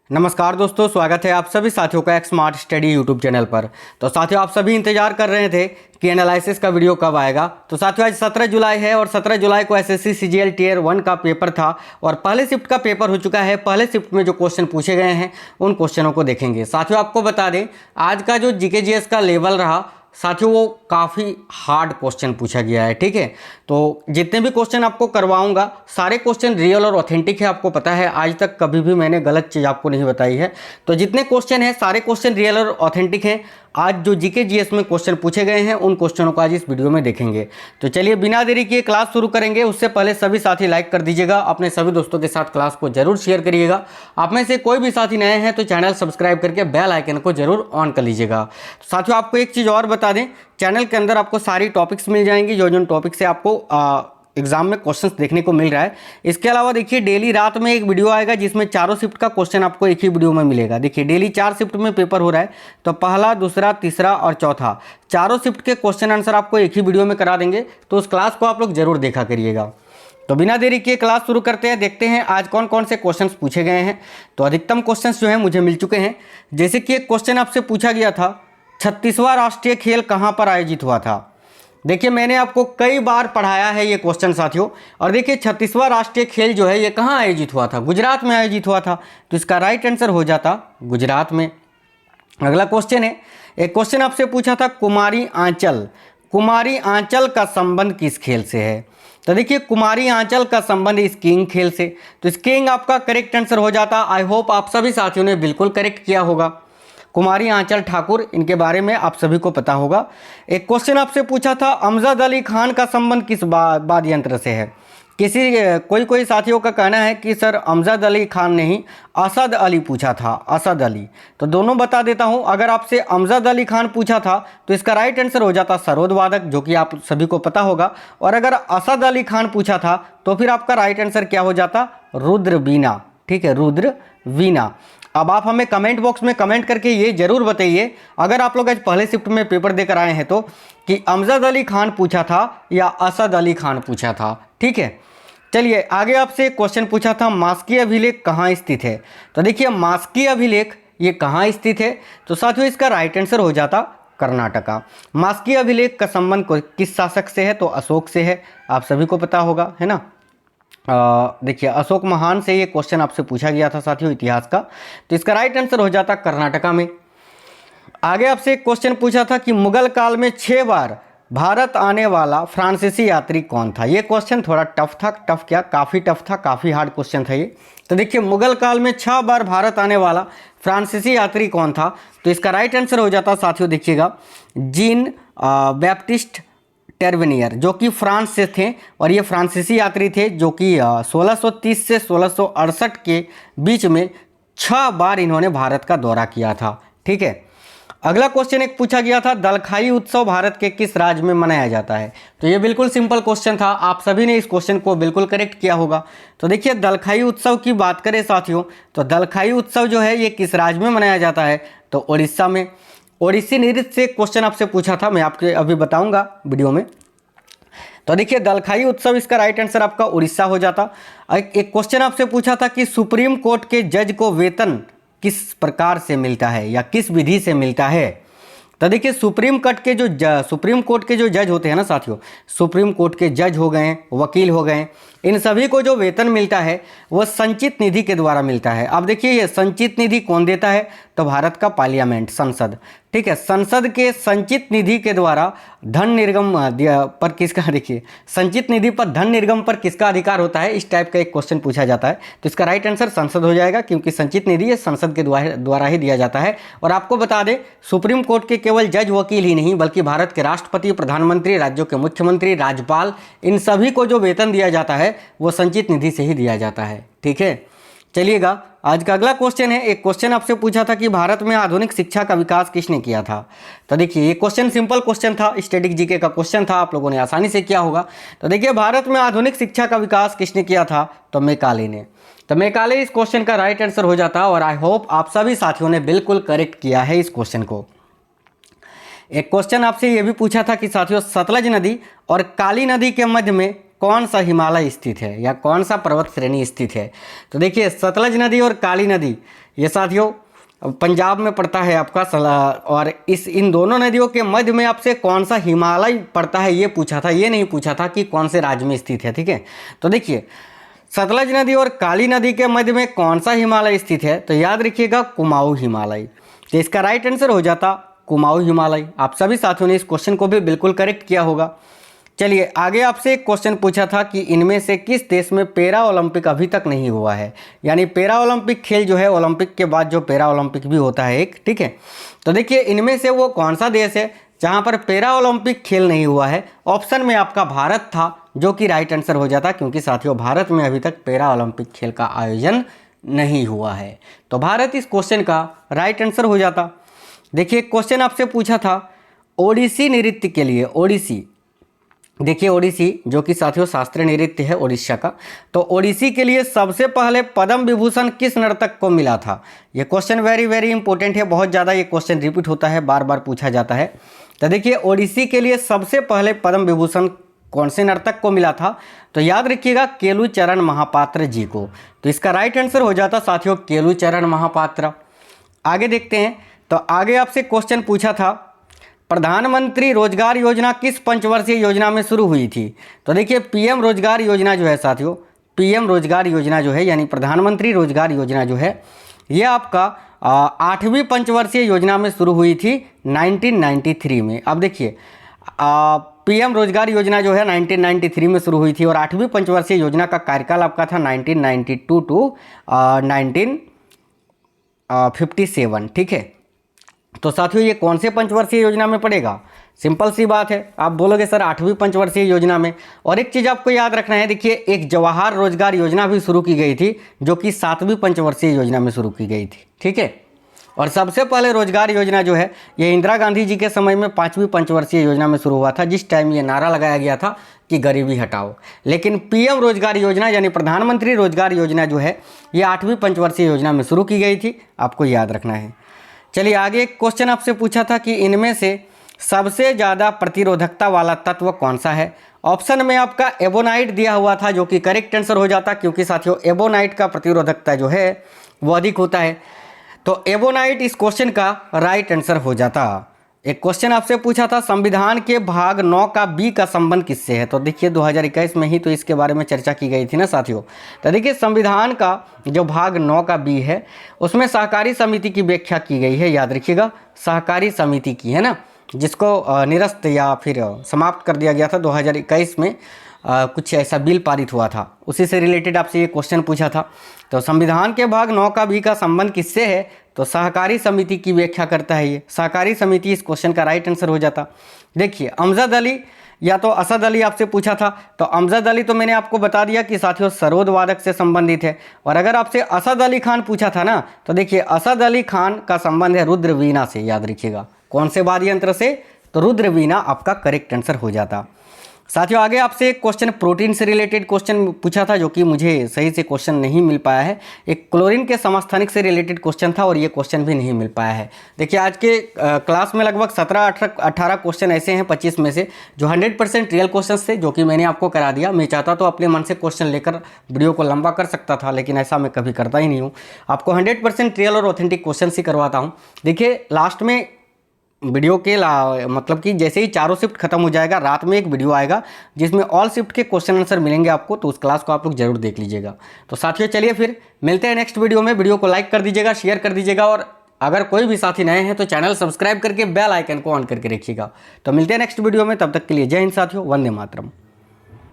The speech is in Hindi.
नमस्कार दोस्तों, स्वागत है आप सभी साथियों का एक स्मार्ट स्टडी यूट्यूब चैनल पर। तो साथियों, आप सभी इंतजार कर रहे थे कि एनालिसिस का वीडियो कब आएगा। तो साथियों, आज 17 जुलाई है और 17 जुलाई को एसएससी सीजीएल टियर 1 का पेपर था और पहले शिफ्ट का पेपर हो चुका है। पहले शिफ्ट में जो क्वेश्चन पूछे गए हैं उन क्वेश्चनों को देखेंगे। साथियों, आपको बता दें, आज का जो जीके जीएस का लेवल रहा साथियों, वो काफ़ी हार्ड क्वेश्चन पूछा गया है। ठीक है, तो जितने भी क्वेश्चन आपको करवाऊंगा सारे क्वेश्चन रियल और ऑथेंटिक है। आपको पता है आज तक कभी भी मैंने गलत चीज़ आपको नहीं बताई है। तो जितने क्वेश्चन हैं सारे क्वेश्चन रियल और ऑथेंटिक हैं। आज जो जीके जीएस में क्वेश्चन पूछे गए हैं उन क्वेश्चनों को आज इस वीडियो में देखेंगे। तो चलिए बिना देरी किए क्लास शुरू करेंगे। उससे पहले सभी साथी लाइक कर दीजिएगा, अपने सभी दोस्तों के साथ क्लास को जरूर शेयर करिएगा। आप में से कोई भी साथी नए हैं तो चैनल सब्सक्राइब करके बेल आइकन को जरूर ऑन कर लीजिएगा। तो साथियों, आपको एक चीज़ और बता दें, चैनल के अंदर आपको सारी टॉपिक्स मिल जाएंगी जो टॉपिक से आपको एग्जाम में क्वेश्चंस देखने को मिल रहा है। इसके अलावा देखिए, डेली रात में एक वीडियो आएगा जिसमें चारों शिफ्ट का क्वेश्चन आपको एक ही वीडियो में मिलेगा। देखिए, डेली 4 शिफ्ट में पेपर हो रहा है, तो पहला, दूसरा, तीसरा और चौथा चारों शिफ्ट के क्वेश्चन आंसर आपको एक ही वीडियो में करा देंगे। तो उस क्लास को आप लोग जरूर देखा करिएगा। तो बिना देरी किए क्लास शुरू करते हैं। देखते हैं आज कौन कौन से क्वेश्चंस पूछे गए हैं। तो अधिकतम क्वेश्चंस जो है मुझे मिल चुके हैं। जैसे कि एक क्वेश्चन आपसे पूछा गया था, 36वां राष्ट्रीय खेल कहाँ पर आयोजित हुआ था। देखिए, मैंने आपको कई बार पढ़ाया है ये क्वेश्चन साथियों। और देखिए, 36वां राष्ट्रीय खेल जो है ये कहाँ आयोजित हुआ था? गुजरात में आयोजित हुआ था। तो इसका राइट आंसर हो जाता गुजरात में। अगला क्वेश्चन है, एक क्वेश्चन आपसे पूछा था, कुमारी आंचल। कुमारी आंचल का संबंध किस खेल से है? तो देखिए, कुमारी आंचल का संबंध स्कीइंग खेल से। तो स्कीइंग आपका करेक्ट आंसर हो जाता। आई होप आप सभी साथियों ने बिल्कुल करेक्ट किया होगा। कुमारी आंचल ठाकुर, इनके बारे में आप सभी को पता होगा। एक क्वेश्चन आपसे पूछा था, अमजद अली खान का संबंध किस वाद्य यंत्र से है? कोई साथियों का कहना है कि सर अमजद अली खान नहीं, असद अली पूछा था, असद अली। तो दोनों बता देता हूं। अगर आपसे अमजद अली खान पूछा था तो इसका राइट आंसर हो जाता सरोद वादक, जो कि आप सभी को पता होगा। और अगर असद अली खान पूछा था तो फिर आपका राइट आंसर क्या हो जाता? रुद्र वीणा। ठीक है, रुद्र वीणा। अब आप हमें कमेंट बॉक्स में कमेंट करके ये जरूर बताइए, अगर आप लोग आज पहले शिफ्ट में पेपर देकर आए हैं तो, कि अमजद अली खान पूछा था या असद अली खान पूछा था। ठीक है, चलिए आगे आपसे क्वेश्चन पूछा था, मास्की अभिलेख कहाँ स्थित है? तो देखिए, मास्की अभिलेख ये कहाँ स्थित है? तो साथियों, इसका राइट आंसर हो जाता कर्नाटका। मास्की अभिलेख का संबंध किस शासक से है? तो अशोक से है। आप सभी को पता होगा, है ना। देखिए, अशोक महान से ये क्वेश्चन आपसे पूछा गया था साथियों, इतिहास का। तो इसका राइट आंसर हो जाता कर्नाटका में। आगे आपसे एक क्वेश्चन पूछा था कि मुगल काल में 6 बार भारत आने वाला फ्रांसीसी यात्री कौन था? ये क्वेश्चन थोड़ा टफ था। टफ क्या, काफ़ी टफ था, काफ़ी हार्ड क्वेश्चन था ये। तो देखिए, मुगल काल में 6 बार भारत आने वाला फ्रांसीसी यात्री कौन था? तो इसका राइट आंसर हो जाता साथियों, देखिएगा, जीन बैप्टिस्ट टेरवेनियर, जो कि फ्रांस से थे। और ये फ्रांसीसी यात्री थे जो कि 1630 से 1668 के बीच में 6 बार इन्होंने भारत का दौरा किया था। ठीक है, अगला क्वेश्चन एक पूछा गया था, दलखाई उत्सव भारत के किस राज्य में मनाया जाता है? तो ये बिल्कुल सिंपल क्वेश्चन था, आप सभी ने इस क्वेश्चन को बिल्कुल करेक्ट किया होगा। तो देखिए, दलखाई उत्सव की बात करें साथियों, तो दलखाई उत्सव जो है ये किस राज्य में मनाया जाता है? तो उड़ीसा में। ओडिसी नृत्य से क्वेश्चन आपसे पूछा था, मैं आपके अभी बताऊंगा वीडियो में। तो देखिए, दलखाई उत्सव, इसका राइट आंसर आपका उड़ीसा हो जाता। एक क्वेश्चन आपसे पूछा था कि सुप्रीम कोर्ट के जज को वेतन किस प्रकार से मिलता है या किस विधि से मिलता है? तो देखिए, सुप्रीम कोर्ट के जो जज होते हैं ना साथियों, सुप्रीम कोर्ट के जज हो गए, वकील हो गए, इन सभी को जो वेतन मिलता है वह संचित निधि के द्वारा मिलता है। अब देखिए, ये संचित निधि कौन देता है? तो भारत का पार्लियामेंट, संसद। ठीक है, संसद के संचित निधि के द्वारा धन निर्गम पर किसका, देखिए, संचित निधि पर धन निर्गम पर किसका अधिकार होता है? इस टाइप का एक क्वेश्चन पूछा जाता है। तो इसका राइट आंसर संसद हो जाएगा, क्योंकि संचित निधि संसद के द्वारा ही दिया जाता है। और आपको बता दें, सुप्रीम कोर्ट के केवल जज वकील ही नहीं बल्कि भारत के राष्ट्रपति, प्रधानमंत्री, राज्यों के मुख्यमंत्री, राज्यपाल, इन सभी को जो वेतन दिया जाता है वो संचित निधि से ही दिया जाता है। ठीक है, चलिएगा, आज का अगला क्वेश्चन है, एक क्वेश्चन आपसे पूछा था कि भारत में आधुनिक शिक्षा का विकास किसने किया था? तो देखिए, ये क्वेश्चन सिंपल क्वेश्चन था, स्टैटिक जीके का क्वेश्चन था, आप लोगों ने आसानी से किया होगा। तो देखिए, भारत में आधुनिक शिक्षा का विकास किसने किया था? तो मैकाले ने। तो मैकाले इस क्वेश्चन का राइट आंसर हो जाता। और आई होप आप सभी साथियों ने बिल्कुल करेक्ट किया है इस क्वेश्चन को। एक क्वेश्चन आपसे ये भी पूछा था कि साथियों, सतलज नदी और काली नदी के मध्य में कौन सा हिमालय स्थित है या कौन सा पर्वत श्रेणी स्थित है? तो देखिए सतलज नदी और काली नदी ये साथियों पंजाब में पड़ता है आपका और इन दोनों नदियों के मध्य में आपसे कौन सा हिमालय पड़ता है ये पूछा था, ये नहीं पूछा था कि कौन से राज्य में स्थित है। ठीक है, तो देखिए सतलज नदी और काली नदी के मध्य में कौन सा हिमालय स्थित है? तो याद रखिएगा कुमाऊं हिमालय। तो इसका राइट आंसर हो जाता कुमाऊं हिमालय। आप सभी साथियों ने इस क्वेश्चन को भी बिल्कुल करेक्ट किया होगा। चलिए आगे आपसे एक क्वेश्चन पूछा था कि इनमें से किस देश में पैरा ओलंपिक अभी तक नहीं हुआ है, यानी पैरा ओलंपिक खेल जो है ओलंपिक के बाद जो पैरा ओलंपिक भी होता है एक। ठीक है, तो देखिए इनमें से वो कौन सा देश है जहां पर पैरा ओलंपिक खेल नहीं हुआ है? ऑप्शन में आपका भारत था, जो कि राइट आंसर हो जाता, क्योंकि साथियों भारत में अभी तक पैरा ओलंपिक खेल का आयोजन नहीं हुआ है। तो भारत इस क्वेश्चन का राइट आंसर हो जाता। देखिए क्वेश्चन आपसे पूछा था ओडिसी नृत्य के लिए, ओडिसी, देखिए ओडिसी जो कि साथियों शास्त्रीय नृत्य है ओडिशा का, तो ओडिसी के लिए सबसे पहले पद्म विभूषण किस नर्तक को मिला था? ये क्वेश्चन वेरी वेरी इंपॉर्टेंट है, बहुत ज़्यादा ये क्वेश्चन रिपीट होता है, बार बार पूछा जाता है। तो देखिए ओडिसी के लिए सबसे पहले पद्म विभूषण कौन से नर्तक को मिला था? तो याद रखिएगा केलुचरण महापात्र जी को। तो इसका राइट आंसर हो जाता साथियों केलुचरण महापात्र। आगे देखते हैं, तो आगे आपसे क्वेश्चन पूछा था प्रधानमंत्री रोजगार योजना किस पंचवर्षीय योजना में शुरू हुई थी? तो देखिए पीएम रोजगार योजना जो है साथियों, पीएम रोजगार योजना जो है यानी प्रधानमंत्री रोजगार योजना जो है ये आपका 8वीं पंचवर्षीय योजना में शुरू हुई थी 1993 में। अब देखिए पीएम रोजगार योजना जो है 1993 में शुरू हुई थी और 8वीं पंचवर्षीय योजना का कार्यकाल आपका था 1992 टू 1957। ठीक है, तो साथियों ये कौन से पंचवर्षीय योजना में पड़ेगा? सिंपल सी बात है, आप बोलोगे सर 8वीं पंचवर्षीय योजना में। और एक चीज़ आपको याद रखना है, देखिए एक जवाहर रोजगार योजना भी शुरू की गई थी जो कि 7वीं पंचवर्षीय योजना में शुरू की गई थी। ठीक है, और सबसे पहले रोजगार योजना जो है ये इंदिरा गांधी जी के समय में 5वीं पंचवर्षीय योजना में शुरू हुआ था, जिस टाइम ये नारा लगाया गया था कि गरीबी हटाओ। लेकिन पीएम रोजगार योजना यानी प्रधानमंत्री रोजगार योजना जो है ये 8वीं पंचवर्षीय योजना में शुरू की गई थी, आपको याद रखना है। चलिए आगे एक क्वेश्चन आपसे पूछा था कि इनमें से सबसे ज़्यादा प्रतिरोधकता वाला तत्व कौन सा है? ऑप्शन में आपका एबोनाइट दिया हुआ था, जो कि करेक्ट आंसर हो जाता, क्योंकि साथियों एबोनाइट का प्रतिरोधकता जो है वो अधिक होता है। तो एबोनाइट इस क्वेश्चन का राइट आंसर हो जाता। एक क्वेश्चन आपसे पूछा था संविधान के भाग 9 का बी का संबंध किससे है? तो देखिए 2021 में ही तो इसके बारे में चर्चा की गई थी ना साथियों। तो देखिए संविधान का जो भाग 9 का बी है उसमें सहकारी समिति की व्याख्या की गई है, याद रखिएगा सहकारी समिति की, है ना, जिसको निरस्त या फिर समाप्त कर दिया गया था 2021 में। कुछ ऐसा बिल पारित हुआ था, उसी से रिलेटेड आपसे ये क्वेश्चन पूछा था। तो संविधान के भाग 9 का बी का संबंध किससे है? तो सहकारी समिति की व्याख्या करता है ये, सहकारी समिति इस क्वेश्चन का राइट आंसर हो जाता। देखिए अमजद अली या तो असद अली आपसे पूछा था, तो अमजद अली तो मैंने आपको बता दिया कि साथियों सरोद वादक से संबंधित है। और अगर आपसे असद अली खान पूछा था ना, तो देखिए असद अली खान का संबंध है रुद्रवीणा से, याद रखिएगा। कौन से वाद्य यंत्र से? तो रुद्रवीणा आपका करेक्ट आंसर हो जाता। साथियों आगे आपसे एक क्वेश्चन प्रोटीन से रिलेटेड क्वेश्चन पूछा था, जो कि मुझे सही से क्वेश्चन नहीं मिल पाया है। एक क्लोरीन के समस्थानिक से रिलेटेड क्वेश्चन था और ये क्वेश्चन भी नहीं मिल पाया है। देखिए आज के क्लास में लगभग 17-18 क्वेश्चन ऐसे हैं 25 में से जो 100% रियल क्वेश्चन थे, जो कि मैंने आपको करा दिया। मैं चाहता तो अपने मन से क्वेश्चन लेकर वीडियो को लंबा कर सकता था, लेकिन ऐसा मैं कभी करता ही नहीं हूँ। आपको 100% रियल और ऑथेंटिक क्वेश्चन ही करवाता हूँ। देखिए लास्ट में वीडियो के मतलब कि जैसे ही चारों शिफ्ट खत्म हो जाएगा, रात में एक वीडियो आएगा जिसमें ऑल शिफ्ट के क्वेश्चन आंसर मिलेंगे आपको, तो उस क्लास को आप लोग जरूर देख लीजिएगा। तो साथियों चलिए फिर मिलते हैं नेक्स्ट वीडियो में। वीडियो को लाइक कर दीजिएगा, शेयर कर दीजिएगा, और अगर कोई भी साथी नए हैं तो चैनल सब्सक्राइब करके बेल आइकन को ऑन करके रखिएगा। तो मिलते हैं नेक्स्ट वीडियो में, तब तक के लिए जय हिंद साथियों, वंदे मातरम।